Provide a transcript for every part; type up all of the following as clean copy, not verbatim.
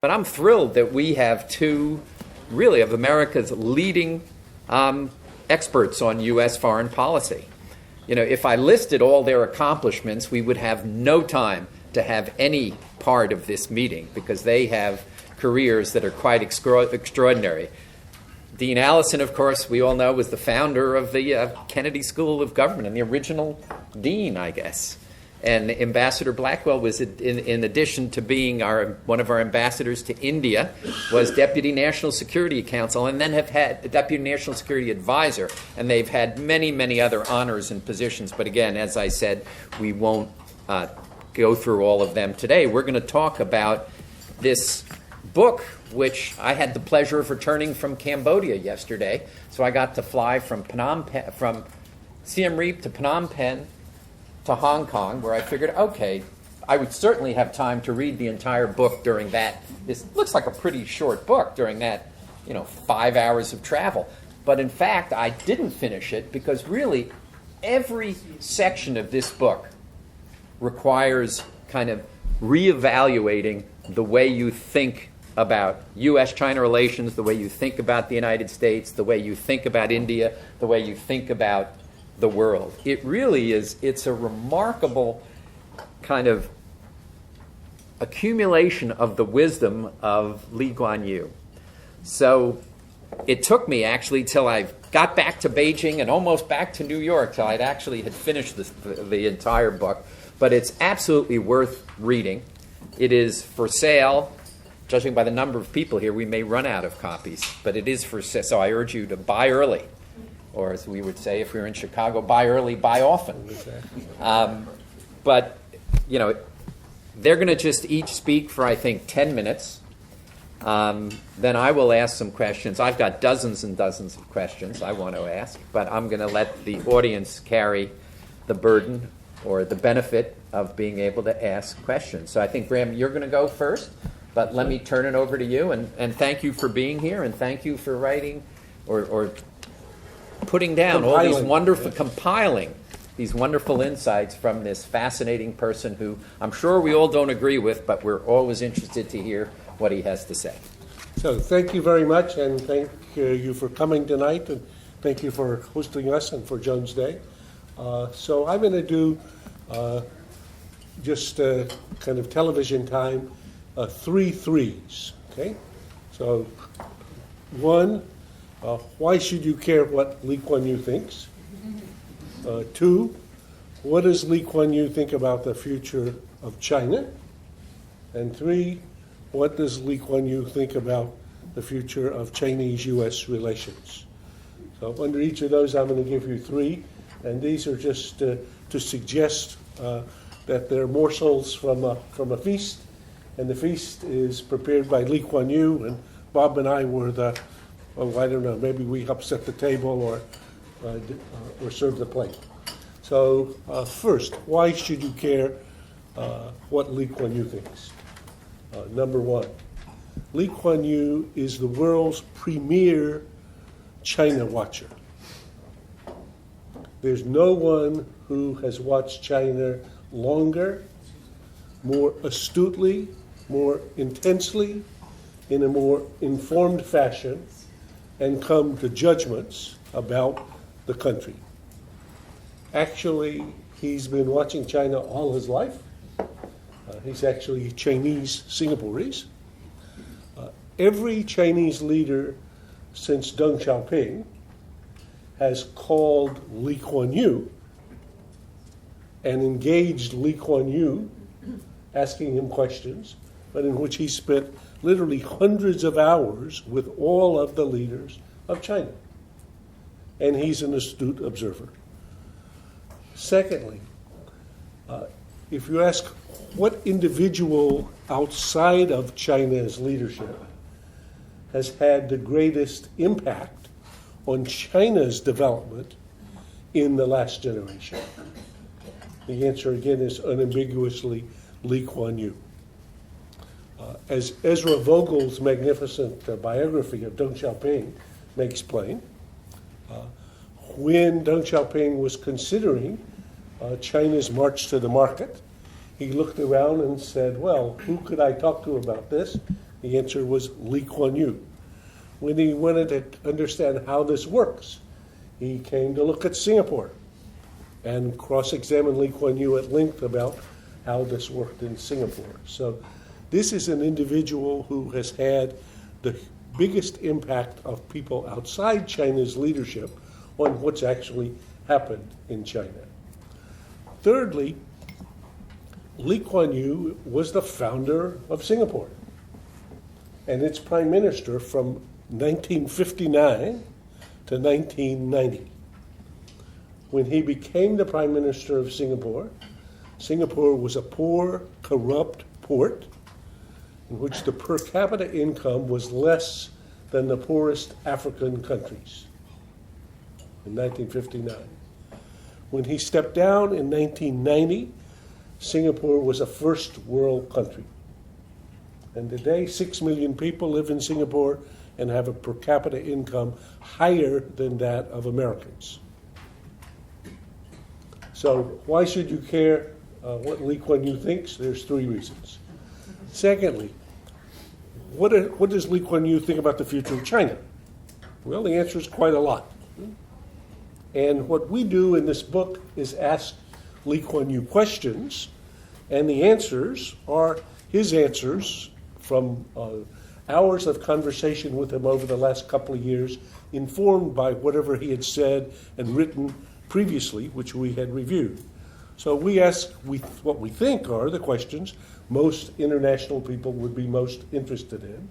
But I'm thrilled that we have two, really, of America's leading experts on U.S. foreign policy. You know, if I listed all their accomplishments, we would have no time to have any part of this meeting because they have careers that are quite extraordinary. Dean Allison, of course, we all know, was the founder of the Kennedy School of Government and the original dean, I guess. And Ambassador Blackwill was, in addition to being one of our ambassadors to India, was Deputy National Security Council and then have had the Deputy National Security Advisor. And they've had many, many other honors and positions. But again, as I said, we won't go through all of them today. We're going to talk about this book, which I had the pleasure of returning from Cambodia yesterday. So I got to fly from Siem Reap to Phnom Penh to Hong Kong, where I figured, okay, I would certainly have time to read the entire book during that. This looks like a pretty short book during that, 5 hours of travel. But in fact, I didn't finish it because really every section of this book requires kind of reevaluating the way you think about U.S. China relations, the way you think about the United States, the way you think about India, the way you think about the world. It really is, it's a remarkable kind of accumulation of the wisdom of Lee Kuan Yew. So it took me actually till I got back to Beijing and almost back to New York till I'd actually had finished the entire book. But it's absolutely worth reading. It is for sale. Judging by the number of people here, we may run out of copies, but it is for sale. So I urge you to buy early. Or as we would say if we were in Chicago, buy early, buy often. But, they're going to just each speak for, I think, 10 minutes. Then I will ask some questions. I've got dozens and dozens of questions I want to ask, but I'm going to let the audience carry the burden or the benefit of being able to ask questions. So I think, Graham, you're going to go first, but let me turn it over to you. And thank you for being here, and thank you for writing or putting down all these wonderful, compiling these wonderful insights from this fascinating person who I'm sure we all don't agree with, but we're always interested to hear what he has to say. So thank you very much, and thank you for coming tonight, and thank you for hosting us and for Jones Day. So I'm going to do just kind of television time, 3 threes, okay? So 1, why should you care what Lee Kuan Yew thinks? 2, what does Lee Kuan Yew think about the future of China? And 3, what does Lee Kuan Yew think about the future of Chinese-U.S. relations? So under each of those, I'm going to give you 3, and these are just to suggest that they're morsels from a feast, and the feast is prepared by Lee Kuan Yew, and Bob and I were I don't know, maybe we upset the table or served the plate. So first, why should you care what Lee Kuan Yew thinks? Number 1, Lee Kuan Yew is the world's premier China watcher. There's no one who has watched China longer, more astutely, more intensely, in a more informed fashion, and come to judgments about the country. Actually, he's been watching China all his life. He's actually Chinese Singaporeese. Every Chinese leader since Deng Xiaoping has called Lee Kuan Yew and engaged Lee Kuan Yew, asking him questions, but in which he spent literally hundreds of hours with all of the leaders of China. And he's an astute observer. Secondly, if you ask what individual outside of China's leadership has had the greatest impact on China's development in the last generation, the answer again is unambiguously Lee Kuan Yew. As Ezra Vogel's magnificent biography of Deng Xiaoping makes plain, when Deng Xiaoping was considering China's march to the market, he looked around and said, well, who could I talk to about this? The answer was Lee Kuan Yew. When he wanted to understand how this works, he came to look at Singapore and cross-examined Lee Kuan Yew at length about how this worked in Singapore. So this is an individual who has had the biggest impact of people outside China's leadership on what's actually happened in China. Thirdly, Lee Kuan Yew was the founder of Singapore and its prime minister from 1959 to 1990. When he became the prime minister of Singapore, Singapore was a poor, corrupt port in which the per capita income was less than the poorest African countries in 1959. When he stepped down in 1990, Singapore was a first world country. And today, 6 million people live in Singapore and have a per capita income higher than that of Americans. So why should you care what Lee Kuan Yew thinks? There's 3 reasons. Secondly, what does Lee Kuan Yew think about the future of China? Well, the answer is quite a lot. And what we do in this book is ask Lee Kuan Yew questions, and the answers are his answers from hours of conversation with him over the last couple of years, informed by whatever he had said and written previously, which we had reviewed. So we ask what we think are the questions most international people would be most interested in.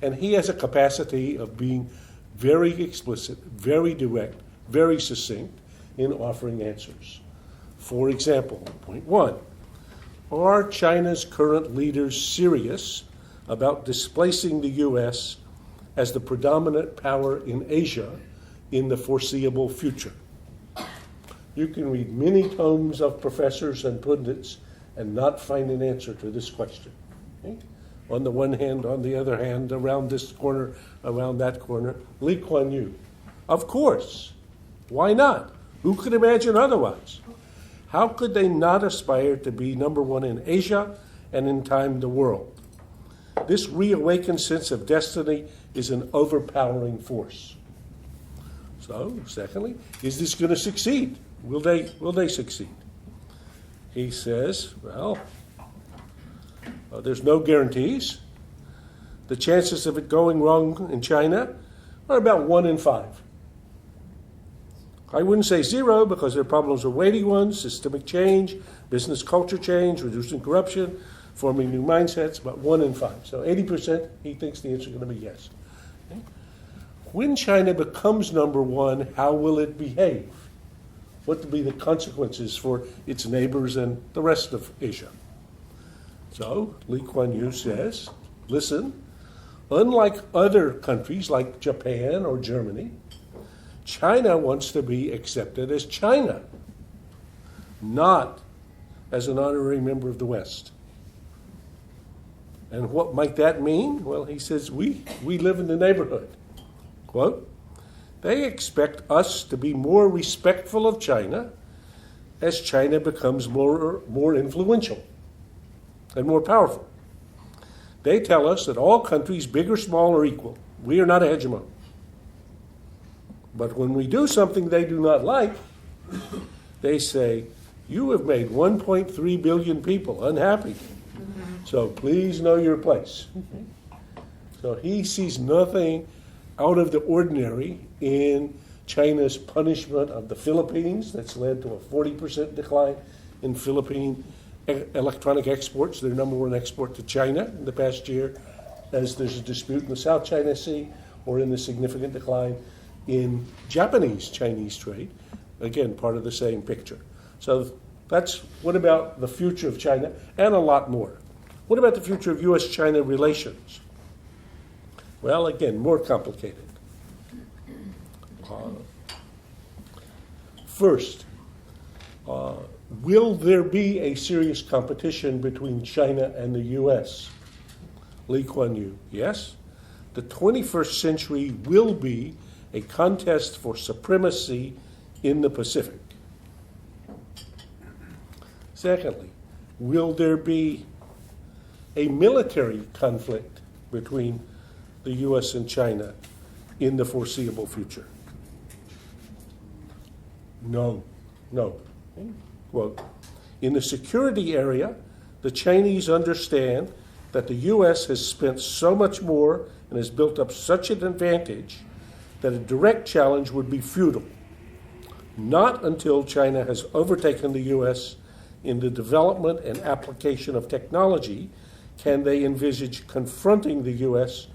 And he has a capacity of being very explicit, very direct, very succinct in offering answers. For example, point 1, are China's current leaders serious about displacing the U.S. as the predominant power in Asia in the foreseeable future? You can read many tomes of professors and pundits and not find an answer to this question. Okay? On the one hand, on the other hand, around this corner, around that corner, Lee Kuan Yew. Of course. Why not? Who could imagine otherwise? How could they not aspire to be number 1 in Asia and in time the world? This reawakened sense of destiny is an overpowering force. So, secondly, is this going to succeed? Will they succeed? He says, well, there's no guarantees. The chances of it going wrong in China are about 1 in 5. I wouldn't say 0 because there are problems with weighty ones, systemic change, business culture change, reducing corruption, forming new mindsets, about 1 in 5. So 80%, he thinks the answer is going to be yes. Okay? When China becomes number 1, how will it behave? What will be the consequences for its neighbors and the rest of Asia? So Lee Kuan Yew says, listen, unlike other countries like Japan or Germany, China wants to be accepted as China, not as an honorary member of the West. And what might that mean? Well, he says, we live in the neighborhood. Quote, they expect us to be more respectful of China as China becomes more influential and more powerful. They tell us that all countries, big or small, are equal. We are not a hegemon. But when we do something they do not like, they say, you have made 1.3 billion people unhappy. So please know your place. So he sees nothing out of the ordinary in China's punishment of the Philippines that's led to a 40% decline in Philippine electronic exports. Their number 1 export to China in the past year, as there's a dispute in the South China Sea, or in the significant decline in Japanese-Chinese trade. Again, part of the same picture. So that's what about the future of China, and a lot more. What about the future of U.S. China relations? Well, again, more complicated. First, will there be a serious competition between China and the U.S.? Lee Kuan Yew, yes. The 21st century will be a contest for supremacy in the Pacific. Secondly, will there be a military conflict between the U.S. and China in the foreseeable future? No. Quote, in the security area, the Chinese understand that the U.S. has spent so much more and has built up such an advantage that a direct challenge would be futile. Not until China has overtaken the U.S. in the development and application of technology can they envisage confronting the U.S.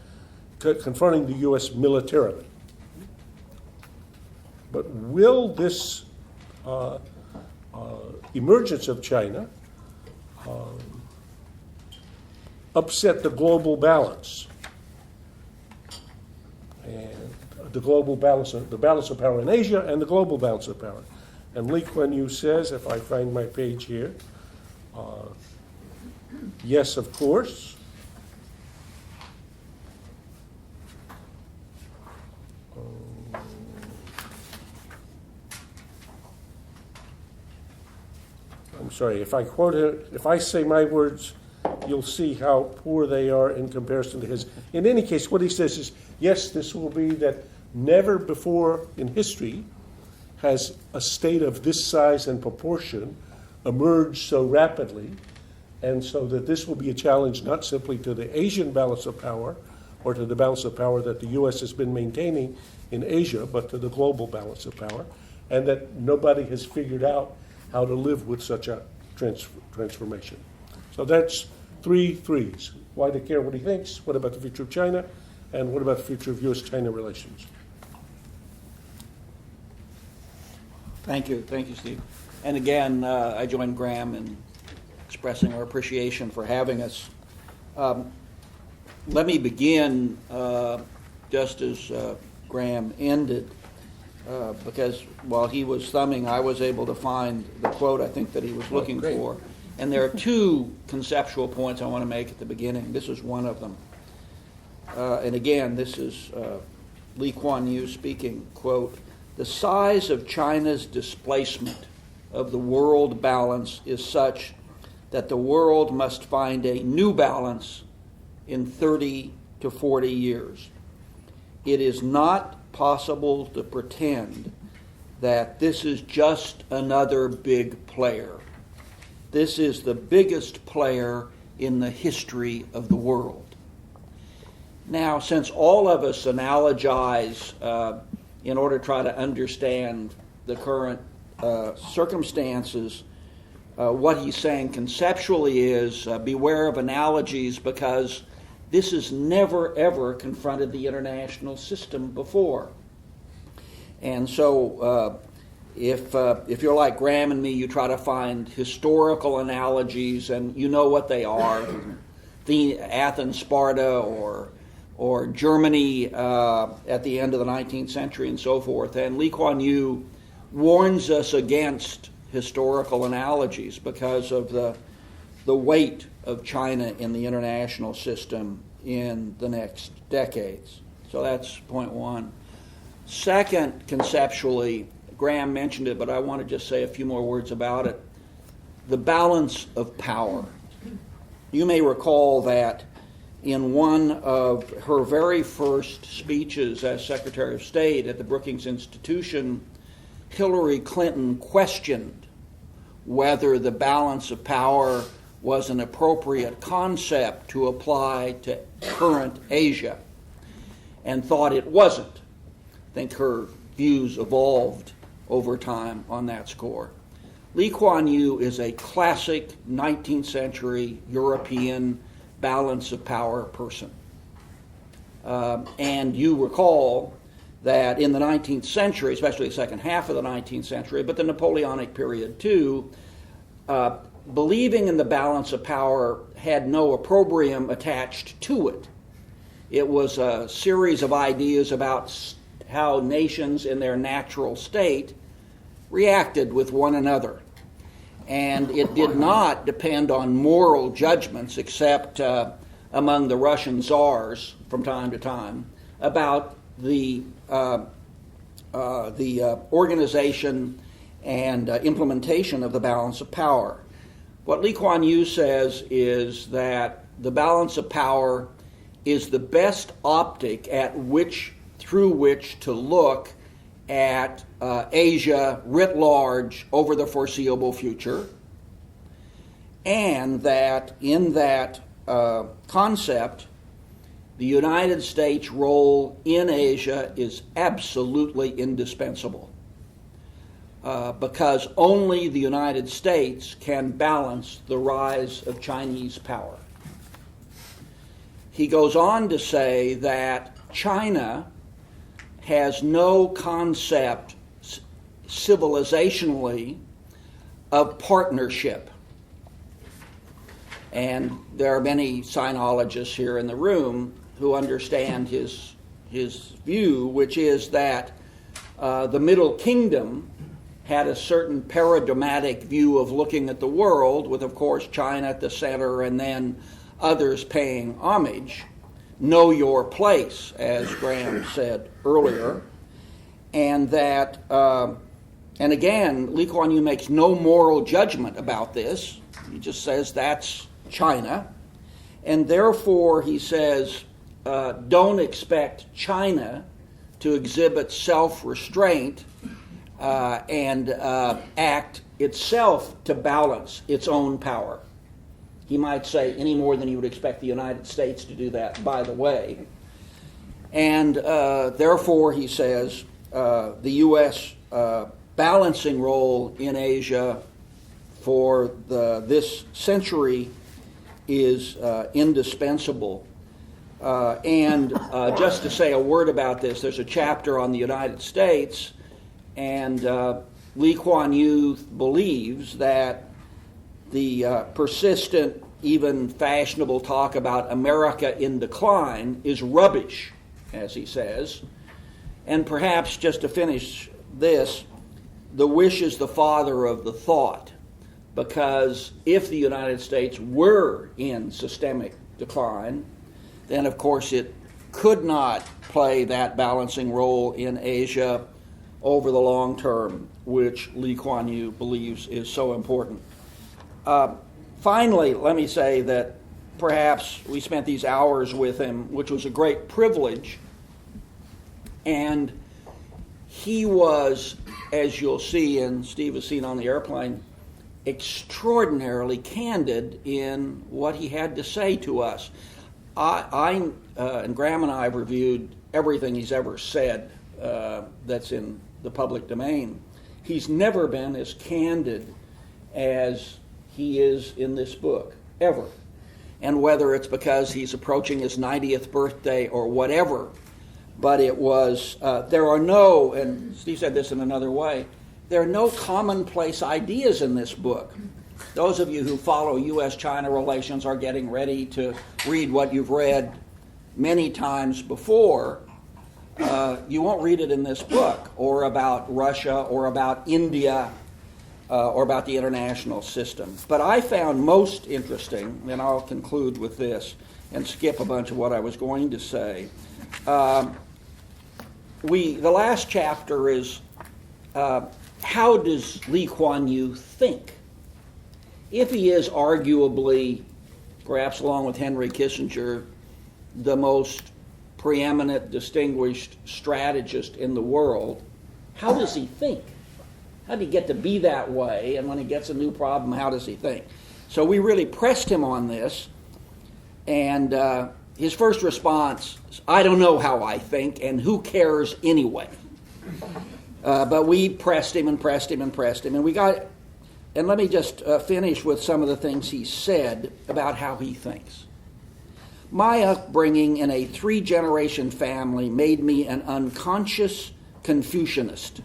militarily. But will this emergence of China upset the global balance? And the global balance, the balance of power in Asia and the global balance of power. And Lee Kuan Yew says, if I find my page here, yes, of course. I'm sorry, if I quote it, if I say my words, you'll see how poor they are in comparison to his. In any case, what he says is, yes, this will be that never before in history has a state of this size and proportion emerged so rapidly, and so that this will be a challenge not simply to the Asian balance of power or to the balance of power that the U.S. has been maintaining in Asia, but to the global balance of power, and that nobody has figured out how to live with such a transformation. So that's 3 threes. Why do you care what he thinks? What about the future of China? And what about the future of U.S. China relations? Thank you, Steve. And again, I join Graham in expressing our appreciation for having us. Let me begin just as Graham ended, because while he was thumbing, I was able to find the quote I think that he was looking for. And there are 2 conceptual points I want to make at the beginning. This is one of them. And again, this is Lee Kuan Yew speaking, quote, "The size of China's displacement of the world balance is such that the world must find a new balance in 30 to 40 years. It is not possible to pretend that this is just another big player. This is the biggest player in the history of the world." Now, since all of us analogize in order to try to understand the current circumstances, what he's saying conceptually is beware of analogies, because this has never, ever confronted the international system before. And so if you're like Graham and me, you try to find historical analogies, and you know what they are, the Athens, Sparta, or Germany at the end of the 19th century and so forth. And Lee Kuan Yew warns us against historical analogies because of the weight of China in the international system in the next decades. So that's point one. Second, conceptually, Graham mentioned it, but I want to just say a few more words about it. The balance of power. You may recall that in one of her very first speeches as Secretary of State at the Brookings Institution, Hillary Clinton questioned whether the balance of power was an appropriate concept to apply to current Asia, and thought it wasn't. I think her views evolved over time on that score. Lee Kuan Yew is a classic 19th century European balance of power person. And you recall that in the 19th century, especially the second half of the 19th century, but the Napoleonic period too, believing in the balance of power had no opprobrium attached to it. It was a series of ideas about how nations in their natural state reacted with one another. And it did not depend on moral judgments, except among the Russian czars from time to time, about the organization and implementation of the balance of power. What Lee Kuan Yew says is that the balance of power is the best optic through which to look at Asia writ large over the foreseeable future, and that in that concept, the United States' role in Asia is absolutely indispensable, because only the United States can balance the rise of Chinese power. He goes on to say that China has no concept civilizationally of partnership. And there are many sinologists here in the room who understand his view, which is that the Middle Kingdom had a certain paradigmatic view of looking at the world, with, of course, China at the center and then others paying homage. Know your place, as Graham said earlier. And that, and again, Lee Kuan Yew makes no moral judgment about this. He just says that's China. And therefore, he says, don't expect China to exhibit self-restraint and act itself to balance its own power. He might say any more than you would expect the United States to do that, by the way. And therefore, he says, the U.S. Balancing role in Asia for this century is indispensable. And just to say a word about this, there's a chapter on the United States, and Lee Kuan Yew believes that the persistent, even fashionable talk about America in decline is rubbish, as he says. And perhaps, just to finish this, the wish is the father of the thought, because if the United States were in systemic decline, then of course it could not play that balancing role in Asia over the long term, which Lee Kuan Yew believes is so important. Finally, let me say that perhaps we spent these hours with him, which was a great privilege, and he was, as you'll see, and Steve has seen on the airplane, extraordinarily candid in what he had to say to us. I and Graham and I have reviewed everything he's ever said that's in the public domain. He's never been as candid as he is in this book, ever. And whether it's because he's approaching his 90th birthday or whatever, but it was, there are no, and Steve said this in another way, there are no commonplace ideas in this book. Those of you who follow U.S. China Relations are getting ready to read what you've read many times before. You won't read it in this book, or about Russia, or about India, or about the international system. But I found most interesting, and I'll conclude with this and skip a bunch of what I was going to say. The last chapter is how does Lee Kuan Yew think? If he is arguably, perhaps along with Henry Kissinger, the most preeminent, distinguished strategist in the world, how does he think? How did he get to be that way? And when he gets a new problem, how does he think? So we really pressed him on this, and his first response, I don't know how I think, and who cares anyway? But we pressed him and pressed him and pressed him, and we got, and let me just finish with some of the things he said about how he thinks. My upbringing in a 3-generation family made me an unconscious Confucianist.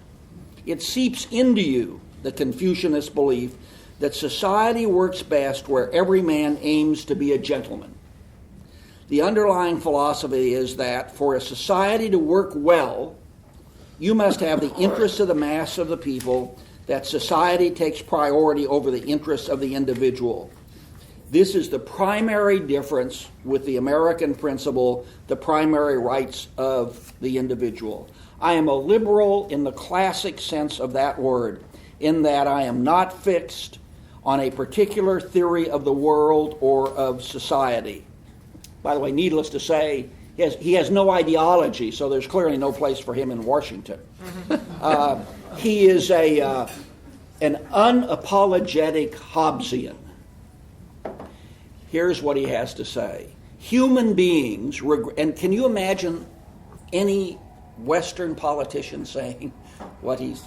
It seeps into you, the Confucianist belief, that society works best where every man aims to be a gentleman. The underlying philosophy is that for a society to work well, you must have the interests of the mass of the people, that society takes priority over the interests of the individual. This is the primary difference with the American principle, the primary rights of the individual. I am a liberal in the classic sense of that word, in that I am not fixed on a particular theory of the world or of society. By the way, needless to say, he has no ideology, so there's clearly no place for him in Washington. He is an unapologetic Hobbesian. Here's what he has to say. Human beings, and can you imagine any Western politician saying what he's...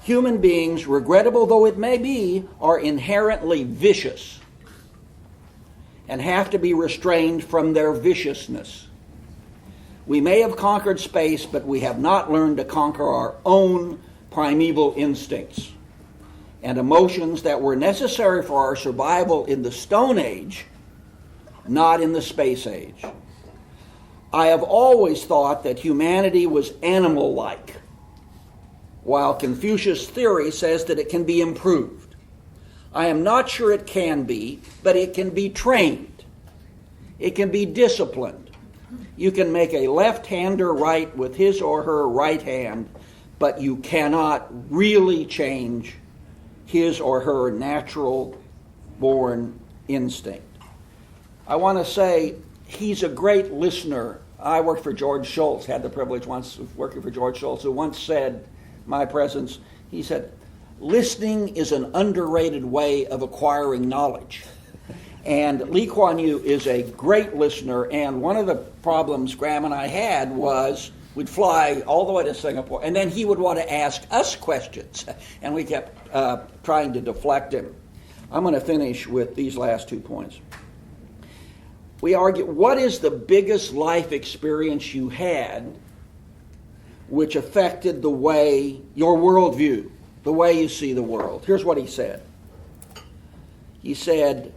Human beings, regrettable though it may be, are inherently vicious and have to be restrained from their viciousness. We may have conquered space, but we have not learned to conquer our own primeval instincts and emotions that were necessary for our survival in the Stone Age, not in the Space Age. I have always thought that humanity was animal-like, while Confucius' theory says that it can be improved. I am not sure it can be, but it can be trained. It can be disciplined. You can make a left-hander right with his or her right hand, but you cannot really change his or her natural-born instinct. I want to say he's a great listener. I worked for George Shultz, had the privilege once of working for George Shultz, who once said, my presence, he said, listening is an underrated way of acquiring knowledge. And Lee Kuan Yew is a great listener, and one of the problems Graham and I had was we'd fly all the way to Singapore, and then he would want to ask us questions, and we kept trying to deflect him. I'm going to finish with these last 2 points. We argue, what is the biggest life experience you had which affected the way, your worldview, the way you see the world? Here's what he said. He said,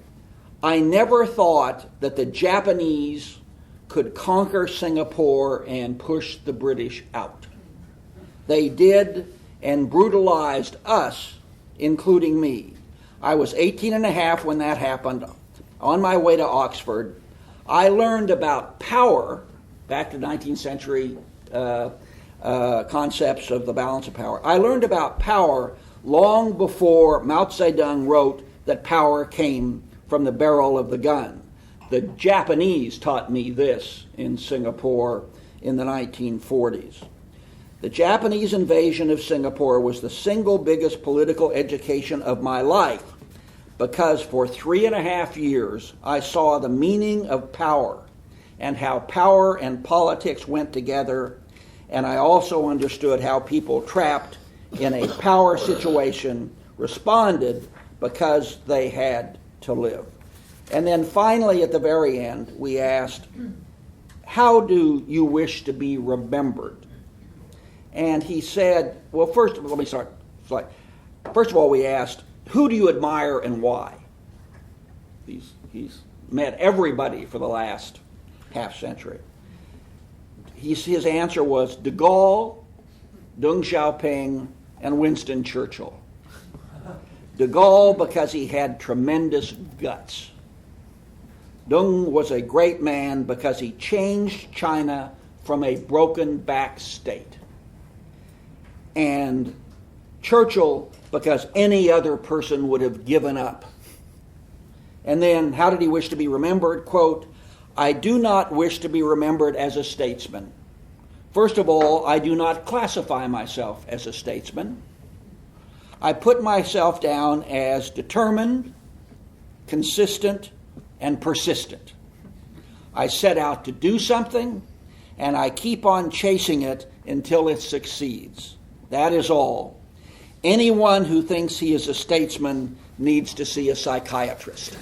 I never thought that the Japanese could conquer Singapore and push the British out. They did and brutalized us, including me. I was 18 and a half when that happened. On my way to Oxford, I learned about power, back to 19th century concepts of the balance of power. I learned about power long before Mao Zedong wrote that power came from the barrel of the gun. The Japanese taught me this in Singapore in the 1940s. The Japanese invasion of Singapore was the single biggest political education of my life, because for 3.5 years I saw the meaning of power and how power and politics went together, and I also understood how people trapped in a power situation responded because they had to live. And then finally at the very end we asked, how do you wish to be remembered? And he said, well, first of all we asked, who do you admire and why? He's met everybody for the last half century. His answer was de Gaulle, Deng Xiaoping, and Winston Churchill. De Gaulle because he had tremendous guts. Deng was a great man because he changed China from a broken back state. And Churchill because any other person would have given up. And then, how did he wish to be remembered? Quote, I do not wish to be remembered as a statesman. First of all, I do not classify myself as a statesman. I put myself down as determined, consistent, and persistent. I set out to do something, and I keep on chasing it until it succeeds. That is all. Anyone who thinks he is a statesman needs to see a psychiatrist.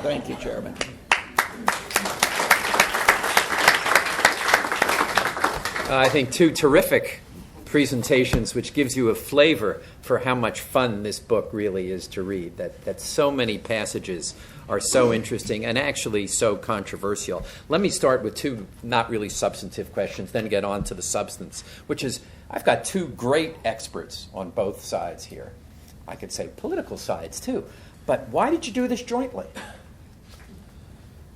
Thank you, Chairman. I think 2 terrific presentations, which gives you a flavor for how much fun this book really is to read, that so many passages are so interesting and actually so controversial. Let me start with 2 not really substantive questions, then get on to the substance, which is, I've got 2 great experts on both sides here. I could say political sides too, but why did you do this jointly?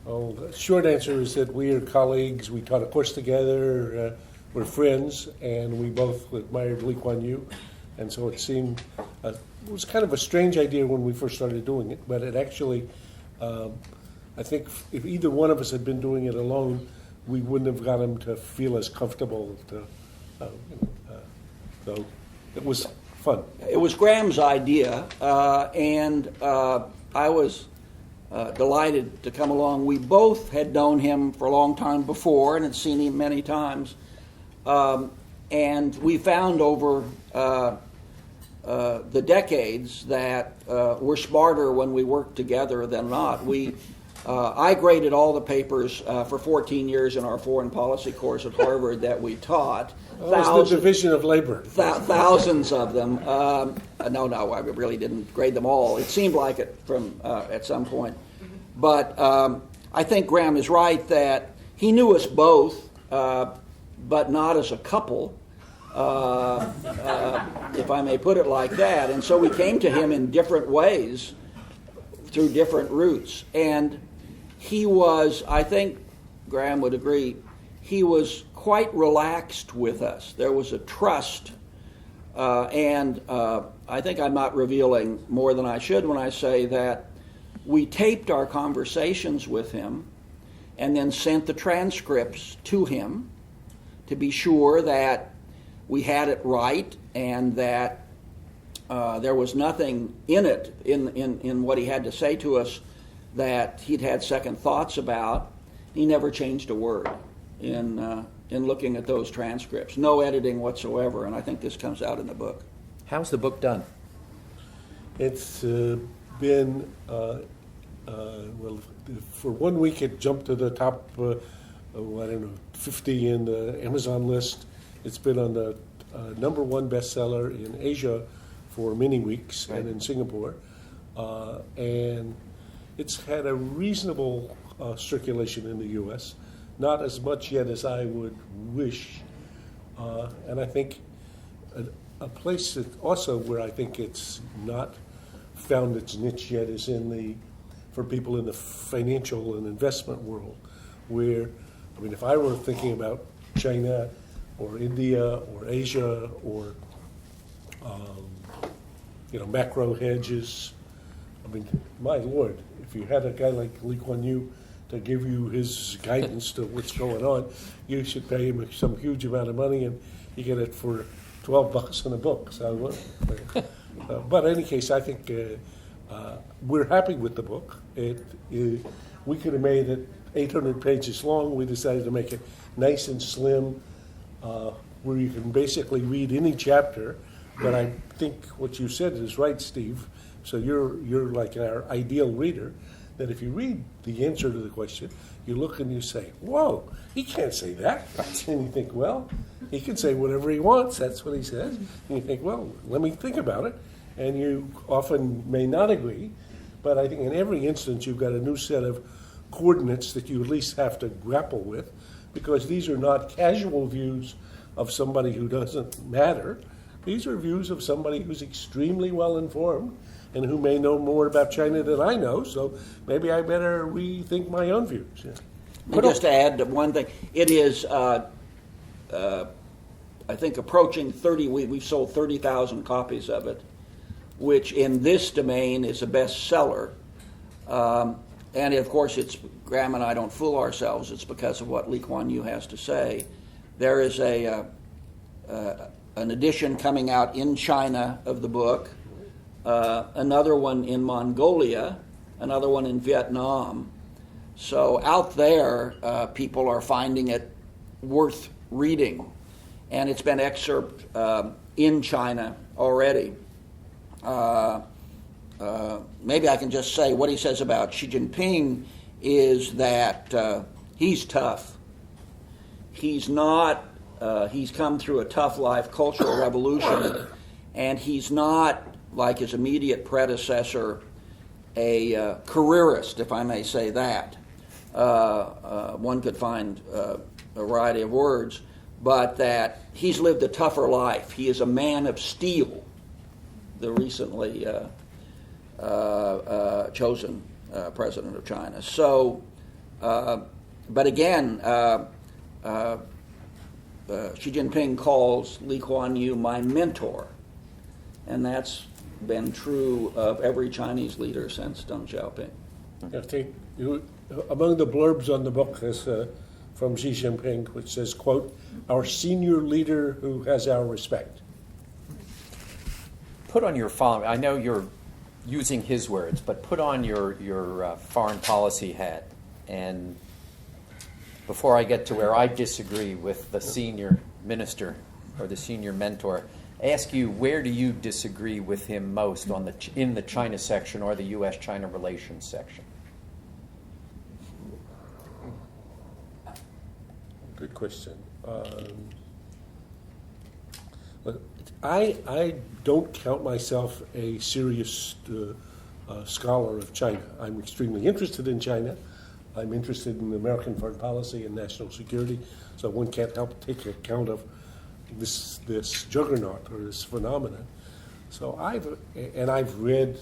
Oh, the short answer is that we are colleagues. We taught a course together. We're friends, and we both admired Lee Kuan Yew, and so it seemed it was kind of a strange idea when we first started doing it, but it actually I think if either one of us had been doing it alone, we wouldn't have got him to feel as comfortable. So it was fun. It was Graham's idea, and I was delighted to come along. We both had known him for a long time before and had seen him many times. And we found over the decades that we're smarter when we work together than not. I graded all the papers for 14 years in our foreign policy course at Harvard that we taught. That was the division of labor. Thousands of them. No, I really didn't grade them all. It seemed like it from at some point. But I think Graham is right that he knew us both, but not as a couple, if I may put it like that. And so we came to him in different ways through different routes. And he was, I think Graham would agree, he was quite relaxed with us. There was a trust, and I think I'm not revealing more than I should when I say that we taped our conversations with him and then sent the transcripts to him to be sure that we had it right and that there was nothing in it, in what he had to say to us, that he'd had second thoughts about. He never changed a word in looking at those transcripts. No editing whatsoever, and I think this comes out in the book. How's the book done? It's been, well, for 1 week it jumped to the top, I don't know, 50 in the Amazon list. It's been on the number one bestseller in Asia for many weeks, right, and in Singapore. And it's had a reasonable circulation in the U.S., not as much yet as I would wish. And I think a place that also where I think it's not found its niche yet is for people in the financial and investment world, where, I mean, if I were thinking about China or India or Asia or, macro hedges, I mean, my Lord, if you had a guy like Lee Kuan Yew to give you his guidance to what's going on, you should pay him some huge amount of money, and you get it for $12 in a book. So, but in any case, I think we're happy with the book. We could have made it 800 pages long. We decided to make it nice and slim, where you can basically read any chapter. But I think what you said is right, Steve. So you're like our ideal reader, that if you read the answer to the question, you look and you say, whoa, he can't say that. And you think, well, he can say whatever he wants. That's what he says. And you think, well, let me think about it. And you often may not agree, but I think in every instance you've got a new set of coordinates that you at least have to grapple with, because these are not casual views of somebody who doesn't matter. These are views of somebody who's extremely well informed and who may know more about China than I know, so maybe I better rethink my own views. Yeah. But just to add one thing, it is, I think, approaching 30, we've sold 30,000 copies of it, which in this domain is a bestseller. And of course, Graham and I don't fool ourselves, it's because of what Lee Kuan Yew has to say. There is an edition coming out in China of the book, another one in Mongolia, another one in Vietnam. So out there, people are finding it worth reading. And it's been excerpted in China already. Maybe I can just say what he says about Xi Jinping is that he's tough. He's not, he's come through a tough life, cultural revolution, and he's not, like his immediate predecessor, a careerist, if I may say that. One could find a variety of words, but that he's lived a tougher life. He is a man of steel, the recently chosen president of China. So, but again, Xi Jinping calls Lee Kuan Yew my mentor, and that's been true of every Chinese leader since Deng Xiaoping. I think among the blurbs on the book is from Xi Jinping, which says, quote, "Our senior leader who has our respect." Put on your following. I know you're using his words, but put on your foreign policy hat. And before I get to where I disagree with the senior minister or the senior mentor, ask you, where do you disagree with him most in the China section or the U.S. China Relations section? Good question. I don't count myself a serious scholar of China. I'm extremely interested in China. I'm interested in American foreign policy and national security, so one can't help take account of this juggernaut or this phenomenon. So I've read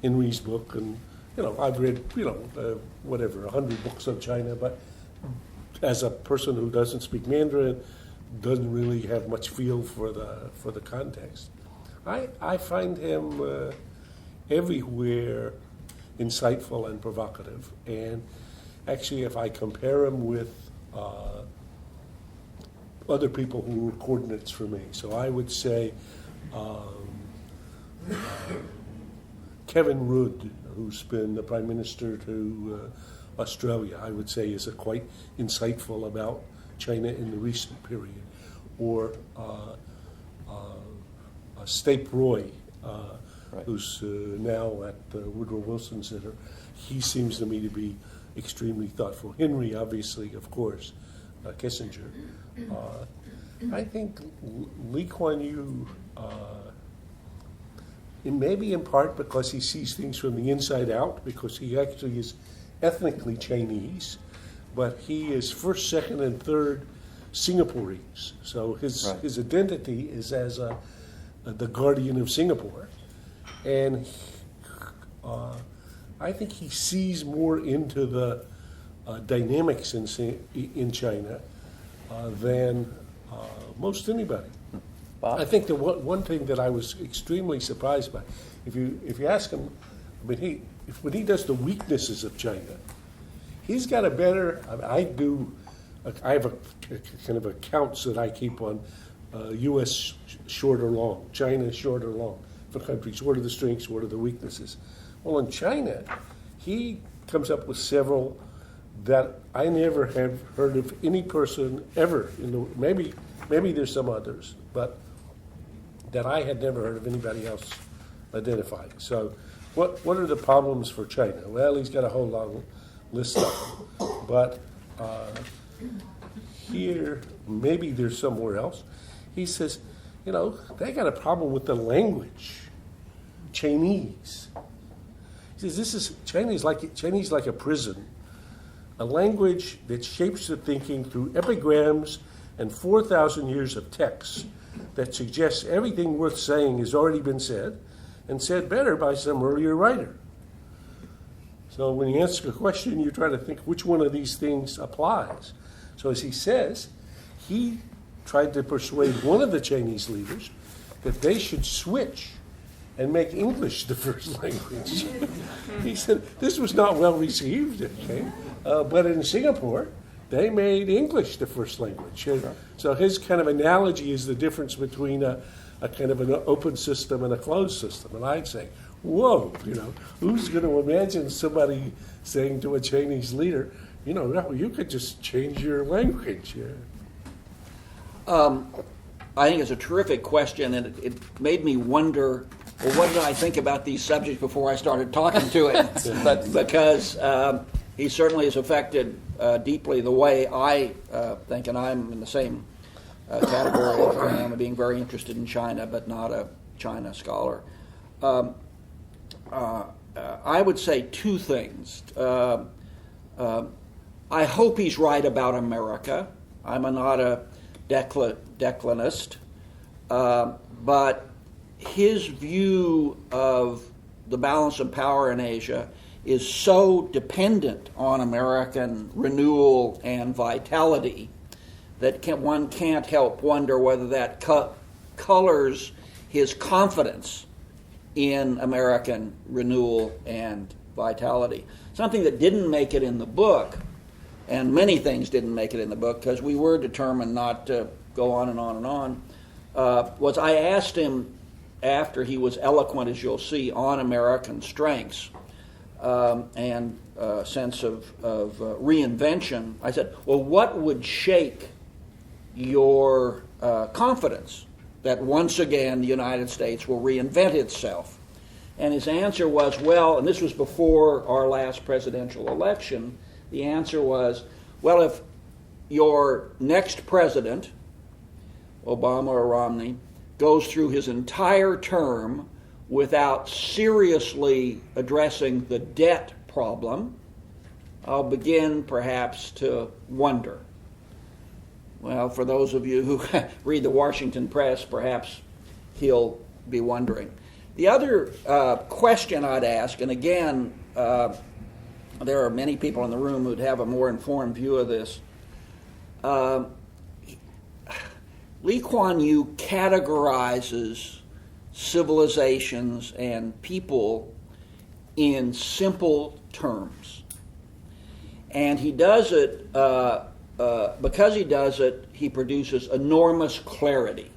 Henry's book, and I've read 100 books on China, but as a person who doesn't speak Mandarin, doesn't really have much feel for the context. I find him everywhere insightful and provocative, and actually, if I compare him with other people who were coordinates for me, so I would say Kevin Rudd, who's been the Prime Minister to Australia, I would say is quite insightful about China in the recent period, or Stape Roy, Right. who's now at the Woodrow Wilson Center. He seems to me to be extremely thoughtful. Henry, obviously, of course, Kissinger. I think Lee Kuan Yew, maybe in part because he sees things from the inside out, because he actually is ethnically Chinese, but he is first, second, and third Singaporeans. So his identity is as the guardian of Singapore, and I think he sees more into the dynamics in China than most anybody. Bob? I think the one thing that I was extremely surprised by, if you ask him, when he does the weaknesses of China, he's got a better. I have a kind of accounts that I keep on U.S. short or long, China short or long for countries. What are the strengths? What are the weaknesses? Well, in China, he comes up with several that I never have heard of any person ever. Maybe there's some others, but that I had never heard of anybody else identified. So, what are the problems for China? Well, he's got a whole long list of them, but here, maybe there's somewhere else. He says, they got a problem with the language, Chinese. He says Chinese like a prison, a language that shapes the thinking through epigrams and 4,000 years of text that suggests everything worth saying has already been said, and said better by some earlier writer. So when you answer a question, you try to think which one of these things applies. So as he says, he tried to persuade one of the Chinese leaders that they should switch and make English the first language. He said this was not well received, okay? But in Singapore, they made English the first language. So his kind of analogy is the difference between a kind of an open system and a closed system. And I'd say, whoa, who's going to imagine somebody saying to a Chinese leader, you could just change your language. I think it's a terrific question, and it made me wonder, well, what did I think about these subjects before I started talking to him? Because he certainly has affected deeply the way I think, and I'm in the same category as Graham, of being very interested in China, but not a China scholar. I would say two things. I hope he's right about America. I'm not a declinist, but his view of the balance of power in Asia is so dependent on American renewal and vitality that one can't help wonder whether that colors his confidence in American renewal and vitality. Something that didn't make it in the book, and many things didn't make it in the book because we were determined not to go on and on and on, was I asked him after he was eloquent, as you'll see, on American strengths and sense of reinvention. I said, well, what would shake your confidence that once again the United States will reinvent itself? And his answer was, well, and this was before our last presidential election, the answer was, well, if your next president, Obama or Romney, goes through his entire term without seriously addressing the debt problem, I'll begin perhaps to wonder. Well, for those of you who read the Washington Press, perhaps he'll be wondering. The other question I'd ask, and again, there are many people in the room who'd have a more informed view of this. Lee Kuan Yew categorizes civilizations and people in simple terms. And he does it, because he does it, he produces enormous clarity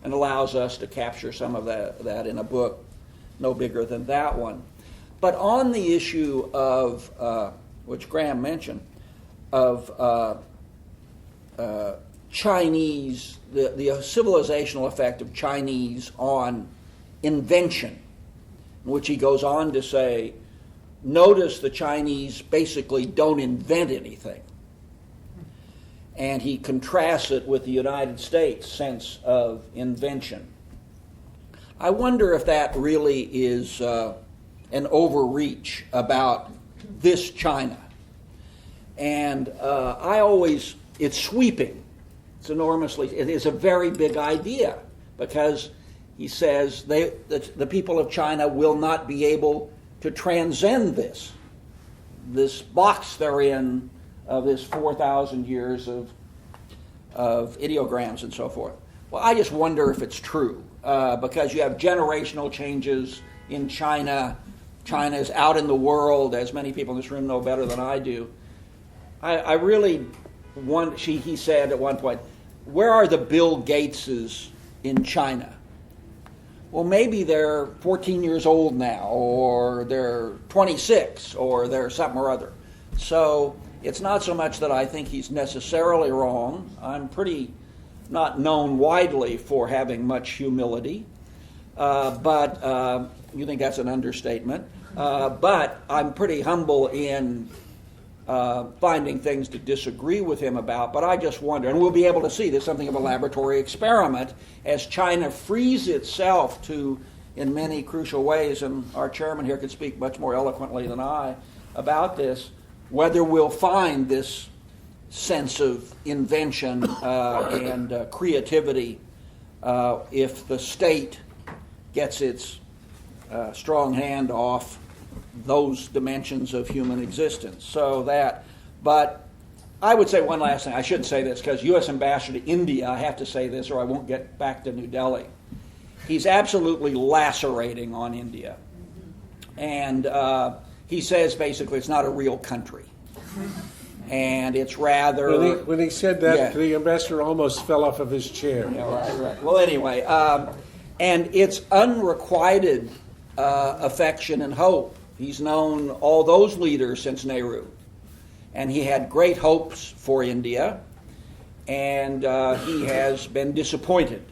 and allows us to capture some of that in a book no bigger than that one. But on the issue of, which Graham mentioned, of Chinese, the civilizational effect of Chinese on invention, in which he goes on to say, notice the Chinese basically don't invent anything. And he contrasts it with the United States' sense of invention. I wonder if that really is an overreach about this China. And it's sweeping. It's enormously, it is a very big idea because he says the people of China will not be able to transcend this box they're in of this 4,000 years of ideograms and so forth. Well, I just wonder if it's true because you have generational changes in China. China is out in the world, as many people in this room know better than I do. I really want, he said at one point, where are the Bill Gateses in China? Well, maybe they're 14 years old now, or they're 26, or they're something or other. So it's not so much that I think he's necessarily wrong. I'm pretty not known widely for having much humility, but you think that's an understatement. But I'm pretty humble in finding things to disagree with him about, but I just wonder, and we'll be able to see there's something of a laboratory experiment as China frees itself to, in many crucial ways, and our chairman here could speak much more eloquently than I about this, whether we'll find this sense of invention and creativity if the state gets its strong hand off those dimensions of human existence. So that, but I would say one last thing. I shouldn't say this because U.S. Ambassador to India, I have to say this or I won't get back to New Delhi. He's absolutely lacerating on India. And he says basically it's not a real country. And it's rather... When he said that, yeah. The ambassador almost fell off of his chair. Yeah, right. Well, anyway, and it's unrequited affection and hope. He's known all those leaders since Nehru. And he had great hopes for India, and he has been disappointed.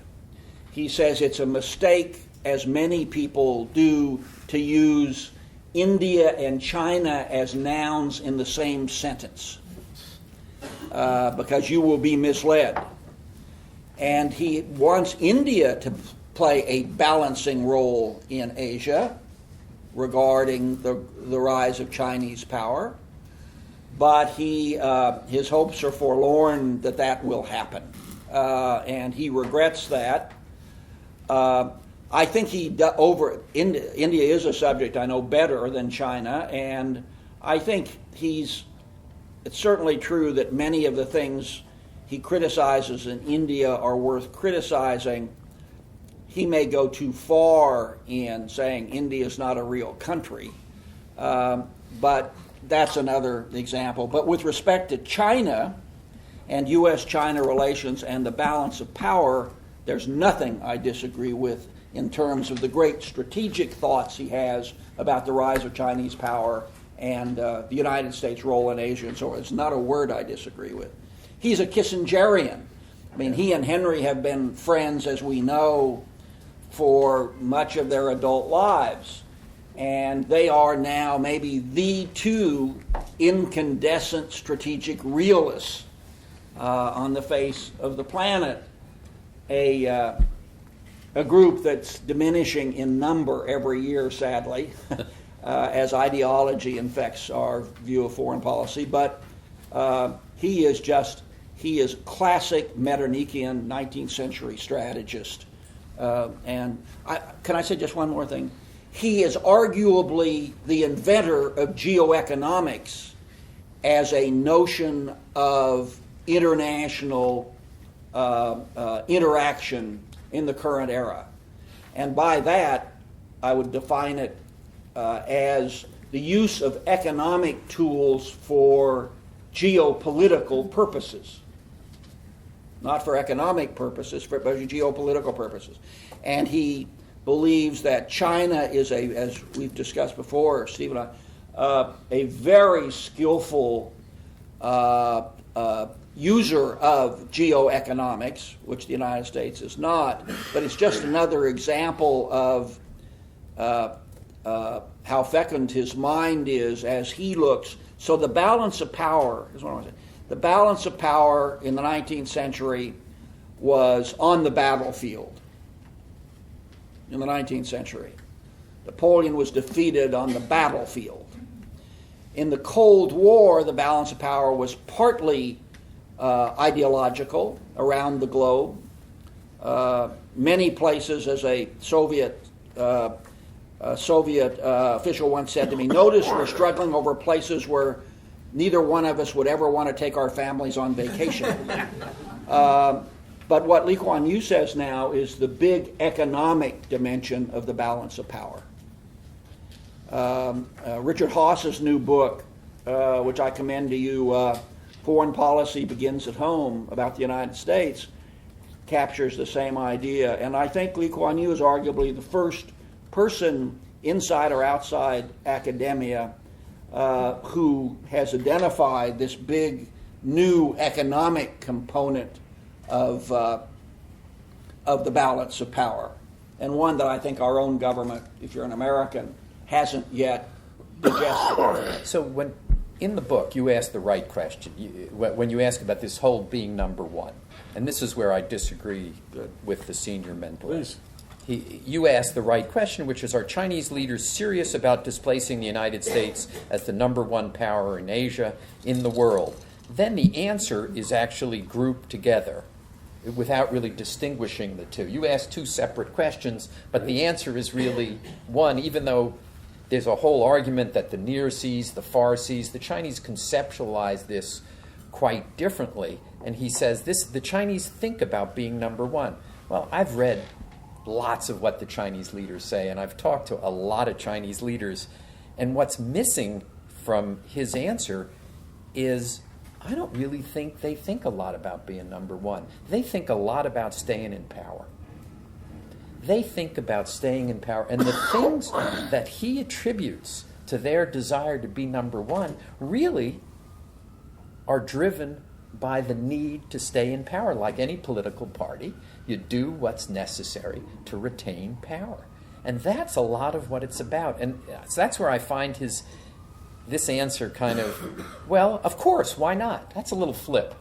He says it's a mistake, as many people do, to use India and China as nouns in the same sentence, because you will be misled. And he wants India to play a balancing role in Asia regarding the rise of Chinese power, but his hopes are forlorn that will happen, and he regrets that. I think India is a subject I know better than China, and I think it's certainly true that many of the things he criticizes in India are worth criticizing. He may go too far in saying India is not a real country, But that's another example. But with respect to China and U.S. China relations and the balance of power, there's nothing I disagree with in terms of the great strategic thoughts he has about the rise of Chinese power and the United States' role in Asia and so on. It's not a word I disagree with. He's a Kissingerian. I mean, he and Henry have been friends, as we know, for much of their adult lives. And they are now maybe the two incandescent strategic realists on the face of the planet. A group that's diminishing in number every year, sadly, as ideology infects our view of foreign policy. But he is classic Metternichian 19th century strategist. Can I say just one more thing? He is arguably the inventor of geoeconomics as a notion of international interaction in the current era. And by that, I would define it as the use of economic tools for geopolitical purposes. Not for economic purposes, but for geopolitical purposes. And he believes that China is as we've discussed before, Steve and I, a very skillful user of geoeconomics, which the United States is not, but it's just another example of how fecund his mind is as he looks. So the balance of power is what I want to say. The balance of power in the 19th century was on the battlefield. In the 19th century, Napoleon was defeated on the battlefield. In the Cold War, the balance of power was partly ideological around the globe. Many places, as a Soviet official once said to me, notice we're struggling over places where neither one of us would ever want to take our families on vacation. But what Lee Kuan Yew says now is the big economic dimension of the balance of power. Richard Haas's new book, which I commend to you, Foreign Policy Begins at Home, about the United States, captures the same idea. And I think Lee Kuan Yew is arguably the first person inside or outside academia who has identified this big new economic component of the balance of power, and one that I think our own government, if you're an American, hasn't yet digested. So when in the book you ask the right question, when you ask about this whole being number one, and this is where I disagree with the senior mentor. Please. You ask the right question, which is, are Chinese leaders serious about displacing the United States as the number one power in Asia, in the world? Then the answer is actually grouped together without really distinguishing the two. You ask two separate questions, but the answer is really one, even though there's a whole argument that the near seas, the far seas, the Chinese conceptualize this quite differently. And he says the Chinese think about being number one. Well, I've read lots of what the Chinese leaders say, and I've talked to a lot of Chinese leaders, and what's missing from his answer is I don't really think they think a lot about being number one. They think a lot about staying in power. They think about staying in power, and the things that he attributes to their desire to be number one really are driven by the need to stay in power. Like any political party, you do what's necessary to retain power. And that's a lot of what it's about. And so that's where I find this answer kind of, well, of course, why not? That's a little flip.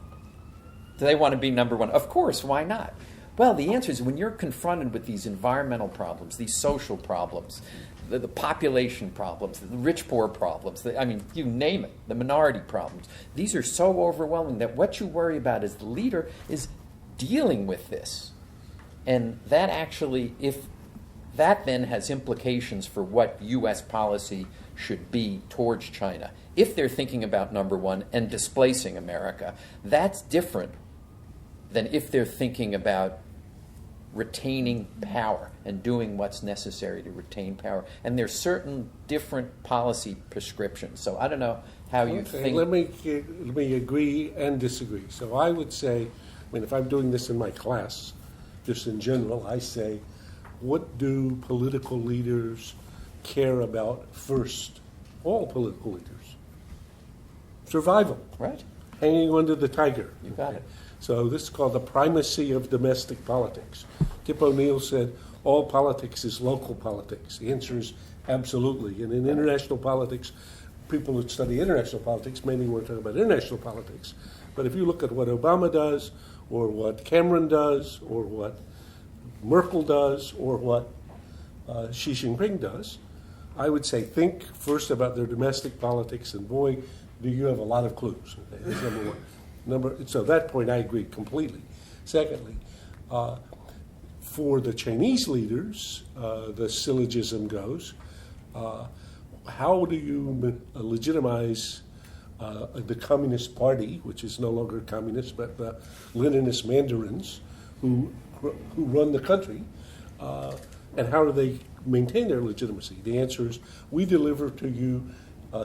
Do they want to be number one? Of course, why not? Well, the answer is when you're confronted with these environmental problems, these social problems, the population problems, the rich-poor problems, you name it, the minority problems. These are so overwhelming that what you worry about as the leader is dealing with this. And that actually, if that then has implications for what U.S. policy should be towards China. If they're thinking about number one and displacing America, that's different than if they're thinking about retaining power and doing what's necessary to retain power. And there's certain different policy prescriptions. So I don't know how you think. Let me agree and disagree. So I would say, if I'm doing this in my class, just in general, I say, what do political leaders care about first? All political leaders. Survival. Right. Hanging onto the tiger. You got it. So this is called the primacy of domestic politics. Tip O'Neill said, all politics is local politics. The answer is absolutely. And in international politics, people who study international politics mainly want to talk about international politics. But if you look at what Obama does, or what Cameron does, or what Merkel does, or what Xi Jinping does, I would say think first about their domestic politics, and boy, do you have a lot of clues. Okay, that's number one. So at that point, I agree completely. Secondly, for the Chinese leaders, the syllogism goes, how do you legitimize the Communist Party, which is no longer communist, but the Leninist mandarins who run the country, and how do they maintain their legitimacy? The answer is, we deliver to you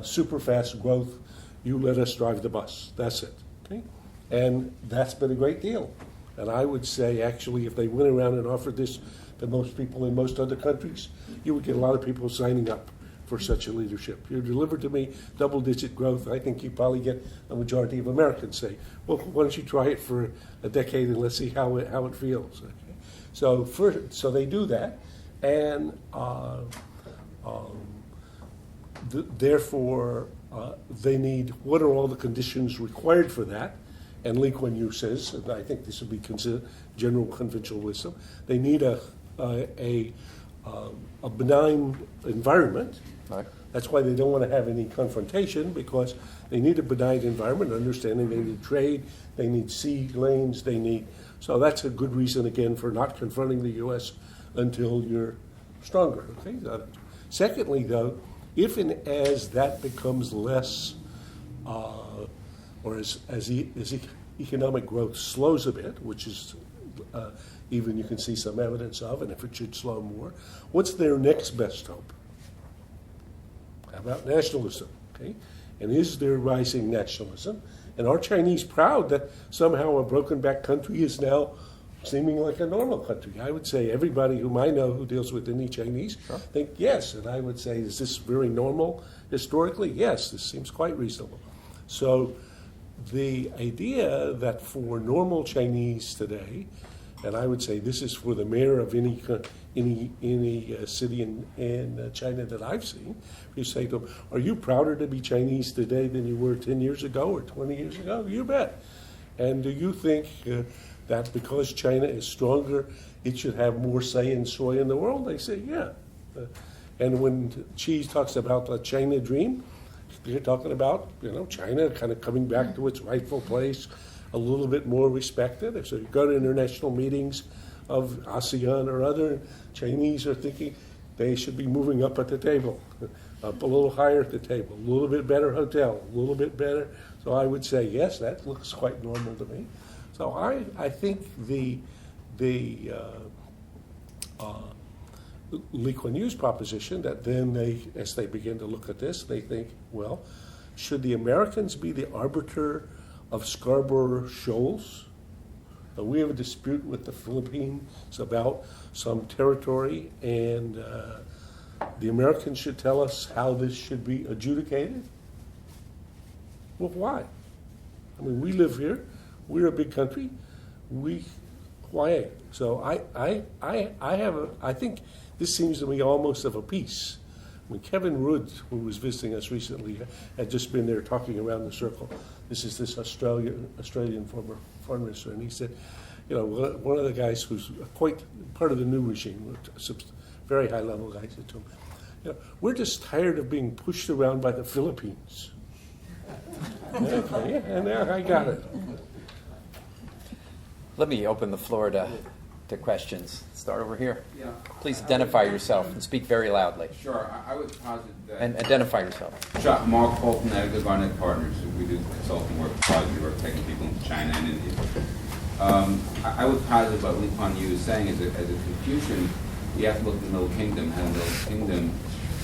super fast growth, you let us drive the bus. That's it. Okay? And that's been a great deal. And I would say, actually, if they went around and offered this to most people in most other countries, you would get a lot of people signing up for such a leadership. You deliver to me double-digit growth, I think you probably get a majority of Americans say, well, why don't you try it for a decade and let's see how it feels. Okay? So they do that, and therefore they need, what are all the conditions required for that? And Lee Kuan Yew says, and I think this would be considered general conventional wisdom, they need a benign environment. Right. That's why they don't want to have any confrontation, because they need a benign environment, understanding they need trade, they need sea lanes, so that's a good reason, again, for not confronting the U.S. until you're stronger. Okay. Secondly, though, if and as that becomes less, or as economic growth slows a bit, which is even you can see some evidence of, and if it should slow more, what's their next best hope? How about nationalism? Okay, and is there rising nationalism? And are Chinese proud that somehow a broken back country is now seeming like a normal country? I would say everybody whom I know who deals with any Chinese think yes, and I would say, is this very normal historically? Yes, this seems quite reasonable. So the idea that for normal Chinese today, and I would say this is for the mayor of any city in China that I've seen, you say to them, are you prouder to be Chinese today than you were 10 years ago or 20 years ago? You bet. And do you think that because China is stronger, it should have more say and sway in the world? They say, yeah. And when Xi talks about the China dream, they're talking about, China kind of coming back to its rightful place, a little bit more respected. So you go to international meetings of ASEAN or other, Chinese are thinking they should be moving up at the table, up a little higher at the table, a little bit better hotel, a little bit better. So I would say, yes, that looks quite normal to me. So I think the Lee Kuan Yew's proposition that then as they begin to look at this, they think, well, should the Americans be the arbiter of Scarborough Shoals? We have a dispute with the Philippines about some territory, and the Americans should tell us how this should be adjudicated? Well, why? I mean, we live here. We're a big country. Why? So I think this seems to me almost of a piece. I mean, Kevin Rood, who was visiting us recently, had just been there talking around the circle. This is this Australian former foreign minister, and he said, one of the guys who's quite part of the new regime, very high-level guy, said to him, we're just tired of being pushed around by the Philippines. Okay, and there I got it. Let me open the floor to questions. Start over here. Yeah. Please identify yourself and speak very loudly. Sure. I would posit that. And identify yourself. Sure. Mark Fulton, Editor of Barnett Partners. We do consulting work, advisory work, taking people into China and India. I would posit what Lee Kuan Yew is saying as a Confucian, you have to look at the Middle Kingdom, how the Middle Kingdom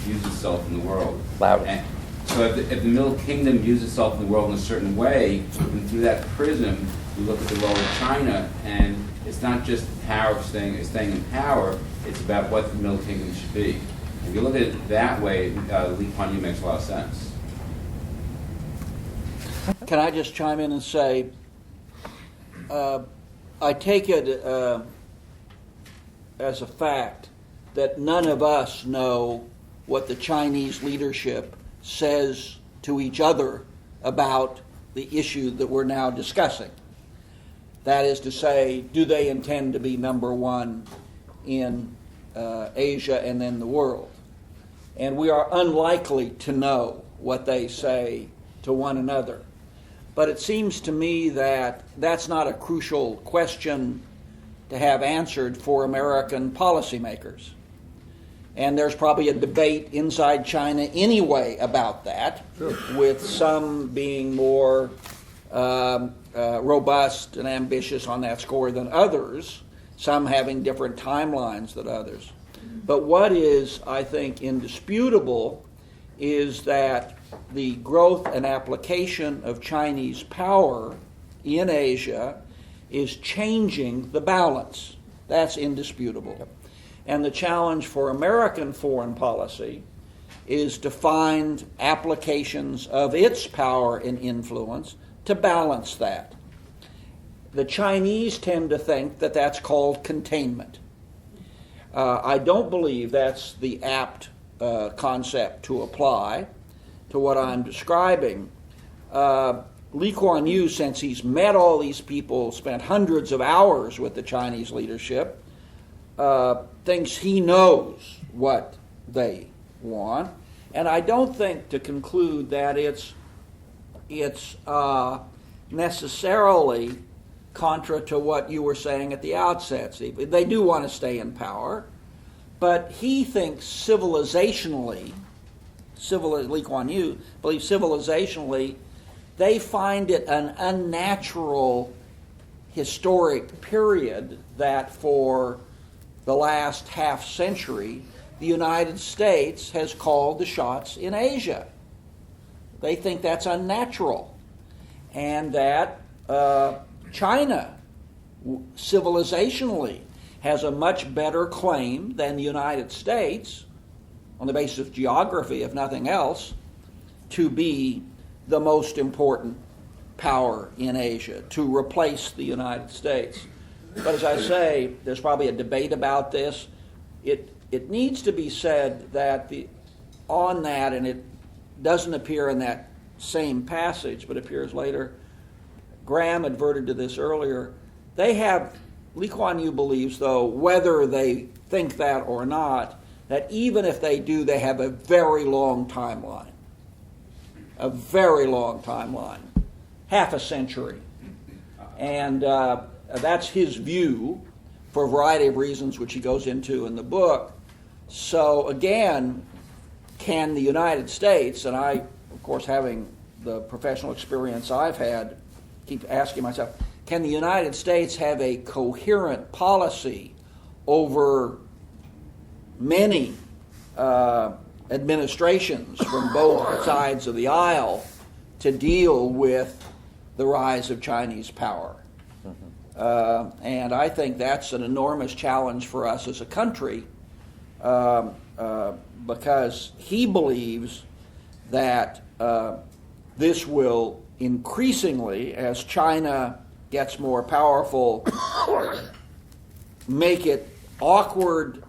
views itself in the world. Louder. And so if the Middle Kingdom views itself in the world in a certain way, and through that prism, you look at the role of China, and it's not just the power of staying in power, it's about what the Middle Kingdom should be. If you look at it that way, Lee Kuan Yew makes a lot of sense. Can I just chime in and say, I take it as a fact that none of us know what the Chinese leadership says to each other about the issue that we're now discussing. That is to say, do they intend to be number one in Asia and then the world? And we are unlikely to know what they say to one another. But it seems to me that that's not a crucial question to have answered for American policymakers. And there's probably a debate inside China anyway about that, with some being more robust and ambitious on that score than others, some having different timelines than others. But what is, I think, indisputable is that the growth and application of Chinese power in Asia is changing the balance. That's indisputable. And the challenge for American foreign policy is to find applications of its power and influence to balance that. The Chinese tend to think that that's called containment. I don't believe that's the apt concept to apply to what I'm describing. Lee Kuan Yew, since he's met all these people, spent hundreds of hours with the Chinese leadership, thinks he knows what they want. And I don't think to conclude that it's necessarily contra to what you were saying at the outset, Steve. They do want to stay in power, but he thinks civilizationally, Lee Kuan Yew believes civilizationally, they find it an unnatural historic period that for the last half century, the United States has called the shots in Asia. They think that's unnatural. And that China, civilizationally, has a much better claim than the United States, on the basis of geography, if nothing else, to be the most important power in Asia, to replace the United States. But as I say, there's probably a debate about this. It needs to be said that on that, and it doesn't appear in that same passage, but appears later, Graham adverted to this earlier, Lee Kuan Yew believes, though, whether they think that or not, that even if they do, they have a very long timeline. A very long timeline. Half a century. And that's his view for a variety of reasons, which he goes into in the book. So again, can the United States, and I, of course, having the professional experience I've had, keep asking myself, can the United States have a coherent policy over many administrations from both sides of the aisle to deal with the rise of Chinese power? And I think that's an enormous challenge for us as a country, because he believes that this will increasingly, as China gets more powerful, make it awkward,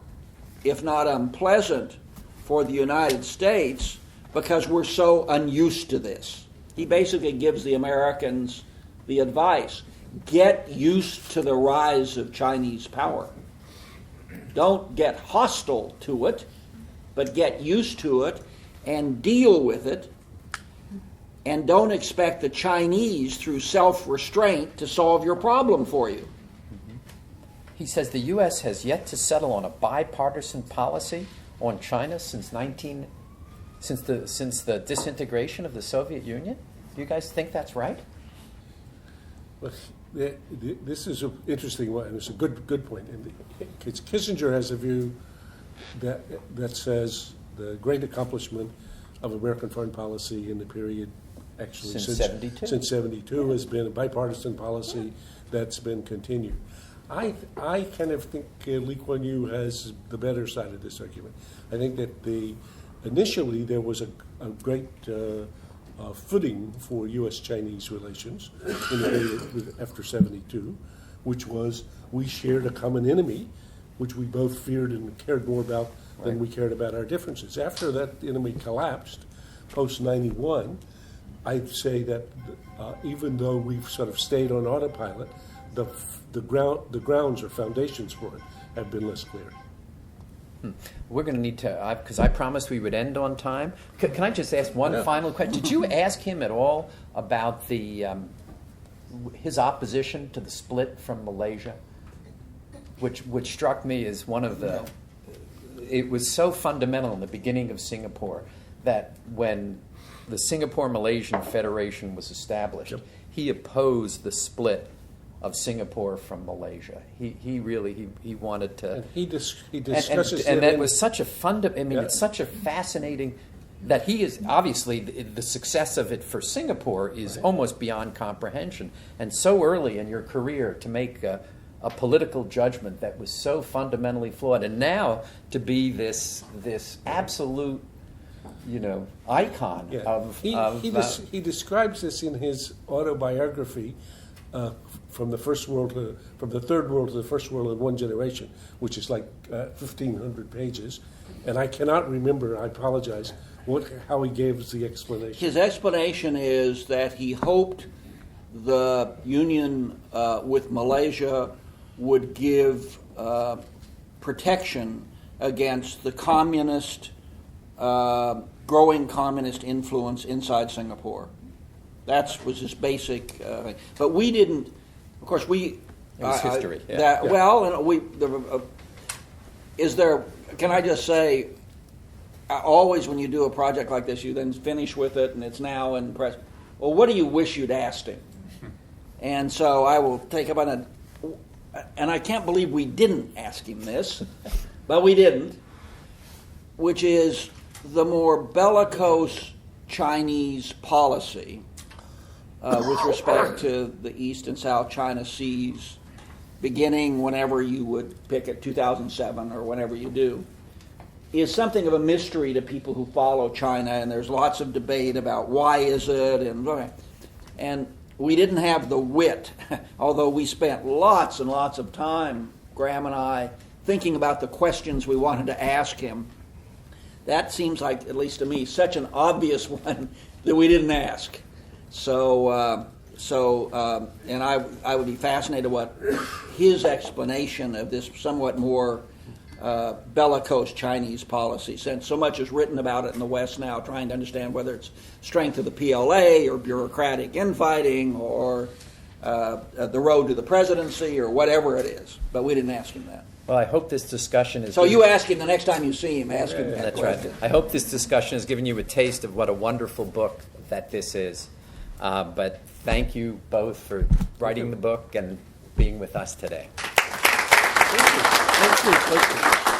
if not unpleasant, for the United States because we're so unused to this. He basically gives the Americans the advice, get used to the rise of Chinese power. Don't get hostile to it, but get used to it and deal with it. And don't expect the Chinese, through self-restraint, to solve your problem for you. He says the U.S. has yet to settle on a bipartisan policy on China since the disintegration of the Soviet Union. Do you guys think that's right? Look, this is an interesting one, and it's a good point. And Kissinger has a view that says the great accomplishment of American foreign policy in the period actually Since 72. Since 72 has been a bipartisan policy that's been continued. I kind of think Lee Kuan Yew has the better side of this argument. I think that initially there was a great footing for U.S. Chinese relations in the period after 72, which was we shared a common enemy, which we both feared and cared more about than we cared about our differences. After that enemy collapsed, post 91, I'd say that even though we've sort of stayed on autopilot, the grounds or foundations for it have been less clear. We're going to need to, because I promised we would end on time. Can I just ask one final question? Did you ask him at all about his opposition to the split from Malaysia, which struck me as one of the. It was so fundamental in the beginning of Singapore that when the Singapore-Malaysian Federation was established, he opposed the split of Singapore from Malaysia. He really wanted to. And he discusses and that was such a it's such a fascinating. That he is obviously the success of it for Singapore is almost beyond comprehension, and so early in your career to make a political judgment that was so fundamentally flawed, and now to be this absolute, icon of. He describes this in his autobiography, from the third world to the first world in one generation, which is like 1,500 pages, and I cannot remember. I apologize. How he gave us the explanation. His explanation is that he hoped the union with Malaysia would give protection against the growing communist influence inside Singapore. That was his basic thing. But we didn't, of course, it was history. Can I just say, always when you do a project like this, you then finish with it, and it's now in press. Well, what do you wish you'd asked him? And so I will take up on it. And I can't believe we didn't ask him this, but we didn't, which is the more bellicose Chinese policy with respect to the East and South China Seas, beginning whenever you would pick it, 2007 or whenever you do, is something of a mystery to people who follow China, and there's lots of debate about why is it, and we didn't have the wit, although we spent lots and lots of time, Graham and I, thinking about the questions we wanted to ask him. That seems like, at least to me, such an obvious one that we didn't ask. And I would be fascinated what his explanation of this somewhat more bellicose Chinese policy, since so much is written about it in the West now, trying to understand whether it's strength of the PLA or bureaucratic infighting or the road to the presidency or whatever it is. But we didn't ask him that. Well, I hope this discussion is. So you ask him the next time you see him. Ask him that. That's question. right. I hope this discussion has given you a taste of what a wonderful book that this is. But thank you both for writing the book and being with us today. Thank you.